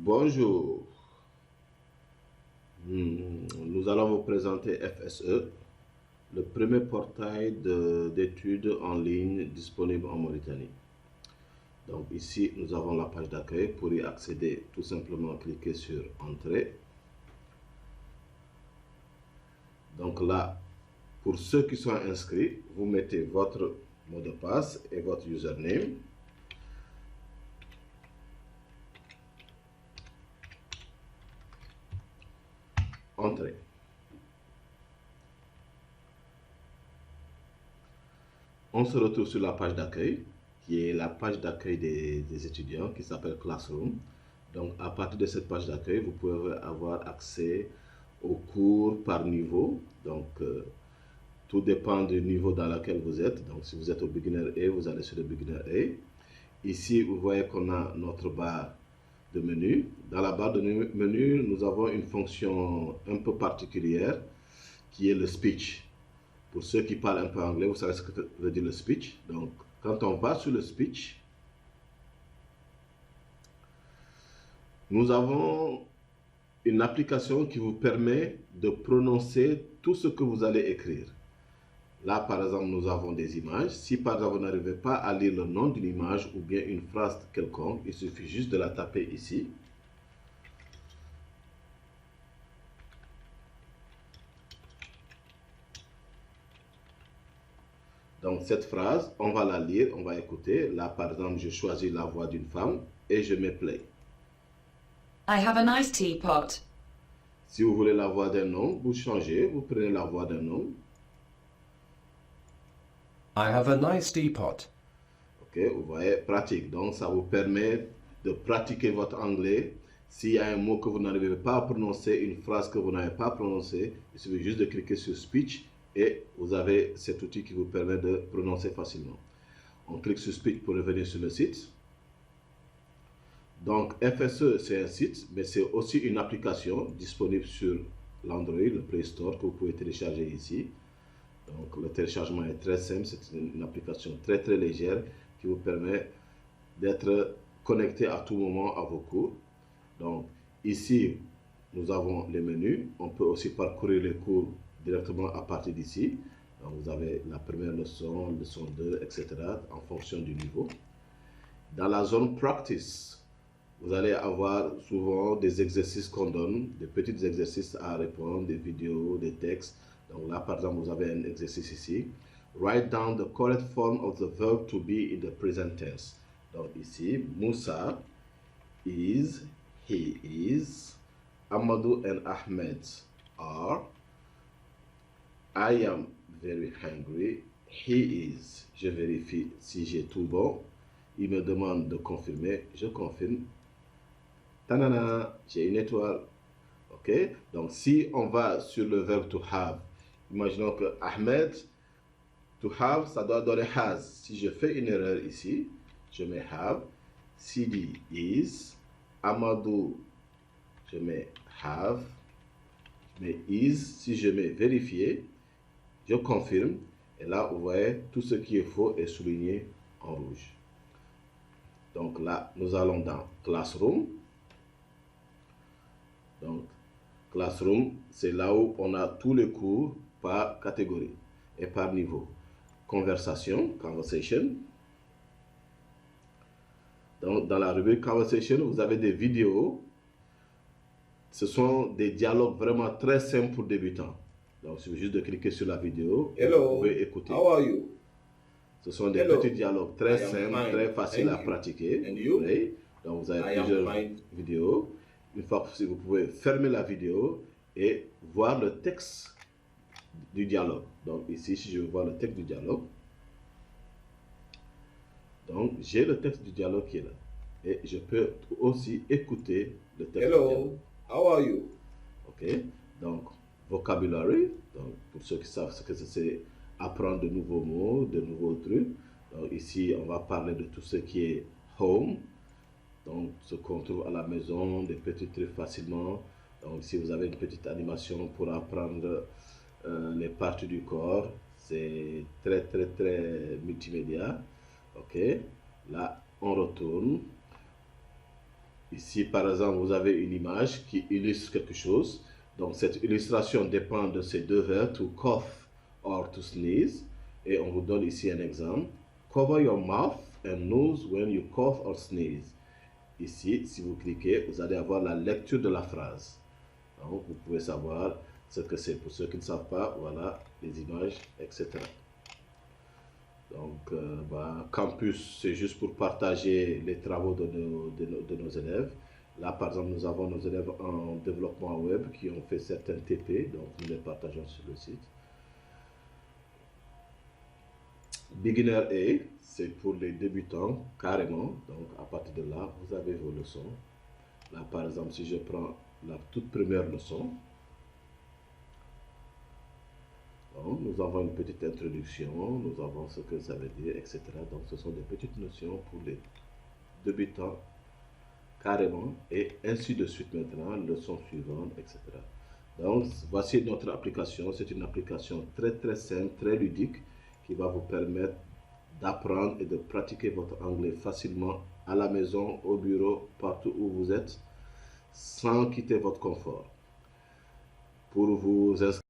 Bonjour. Nous allons vous présenter FSE, le premier portail d'études en ligne disponible en Mauritanie. Donc ici, nous avons la page d'accueil. Pour y accéder, tout simplement cliquez sur Entrée. Donc là, pour ceux qui sont inscrits, vous mettez votre mot de passe et votre username. Entrée. On se retrouve sur la page d'accueil, qui est la page d'accueil des étudiants, qui s'appelle Classroom. Donc, à partir de cette page d'accueil, vous pouvez avoir accès aux cours par niveau. Donc, tout dépend du niveau dans lequel vous êtes. Donc, si vous êtes au Beginner A, vous allez sur le Beginner A. Ici, vous voyez qu'on a notre barre de menu. Dans la barre de menu, nous avons une fonction un peu particulière, qui est le speech. Pour ceux qui parlent un peu anglais, vous savez ce que veut dire le speech. Donc, quand on va sur le speech, nous avons une application qui vous permet de prononcer tout ce que vous allez écrire. Là, par exemple, nous avons des images. Si, par exemple, vous n'arrivez pas à lire le nom d'une image ou bien une phrase quelconque, il suffit juste de la taper ici. Donc, cette phrase, on va la lire, on va écouter. Là, par exemple, je choisis la voix d'une femme et je mets play. I have a nice teapot. Si vous voulez la voix d'un homme, vous changez, vous prenez la voix d'un homme. I have a nice teapot. Ok, vous voyez, pratique. Donc, ça vous permet de pratiquer votre anglais. S'il y a un mot que vous n'arrivez pas à prononcer, une phrase que vous n'avez pas prononcée, il suffit juste de cliquer sur Speech et vous avez cet outil qui vous permet de prononcer facilement. On clique sur Speech pour revenir sur le site. Donc, FSE, c'est un site, mais c'est aussi une application disponible sur l'Android, le Play Store, que vous pouvez télécharger ici. Donc, le téléchargement est très simple, c'est une application très légère qui vous permet d'être connecté à tout moment à vos cours. Donc, ici, nous avons les menus. On peut aussi parcourir les cours directement à partir d'ici. Donc, vous avez la première leçon, leçon 2, etc. en fonction du niveau. Dans la zone Practice, vous allez avoir souvent des exercices qu'on donne, des petits exercices à répondre, des vidéos, des textes. Donc là, par exemple, vous avez un exercice ici. Write down the correct form of the verb to be in the present tense. Donc ici, Moussa is, he is, Amadou and Ahmed are, I am very hungry, he is. Je vérifie si j'ai tout bon. Il me demande de confirmer, je confirme. Tanana, j'ai une étoile. Ok, donc si on va sur le verbe to have, imaginons que Ahmed, to have, ça doit donner has. Si je fais une erreur ici, je mets have. Sidi is. Amadou, je mets have. Je mets is. Si je mets vérifier, je confirme. Et là, vous voyez, tout ce qui est faux est souligné en rouge. Donc là, nous allons dans Classroom. Donc, Classroom, c'est là où on a tous les cours par catégorie et par niveau. Conversation, conversation. Donc, dans la rubrique conversation, vous avez des vidéos. Ce sont des dialogues vraiment très simples pour débutants. Donc, il suffit juste de cliquer sur la vidéo et vous pouvez écouter. How are you? Ce sont des petits dialogues très simples, très faciles à pratiquer. Oui. Donc, vous avez plusieurs vidéos. Une fois que vous pouvez fermer la vidéo et voir le texte du dialogue. Donc ici, si je veux voir le texte du dialogue, donc j'ai le texte du dialogue qui est là. Et je peux aussi écouter le texte du dialogue. How are you? Ok, donc vocabulary, donc pour ceux qui savent ce que c'est, apprendre de nouveaux mots, de nouveaux trucs. Donc ici, on va parler de tout ce qui est home. Donc, ce qu'on trouve à la maison, des petits trucs facilement. Donc, si vous avez une petite animation pour apprendre les parties du corps, c'est très multimédia. Ok, là, on retourne. Ici, par exemple, vous avez une image qui illustre quelque chose. Donc, cette illustration dépend de ces deux verbes, to cough or to sneeze. Et on vous donne ici un exemple. Cover your mouth and nose when you cough or sneeze. Ici, si vous cliquez, vous allez avoir la lecture de la phrase. Donc, vous pouvez savoir ce que c'est. Pour ceux qui ne savent pas, voilà les images, etc. Donc, Campus, c'est juste pour partager les travaux de nos élèves. Là, par exemple, nous avons nos élèves en développement web qui ont fait certains TP, donc nous les partageons sur le site. Beginner A, c'est pour les débutants, carrément. Donc, à partir de là, vous avez vos leçons. Là, par exemple, si je prends la toute première leçon, donc, nous avons une petite introduction, nous avons ce que ça veut dire, etc. Donc, ce sont des petites notions pour les débutants, carrément, et ainsi de suite maintenant, leçon suivante, etc. Donc, voici notre application. C'est une application très simple, très ludique, qui va vous permettre d'apprendre et de pratiquer votre anglais facilement à la maison, au bureau, partout où vous êtes, sans quitter votre confort. Pour vous inscrire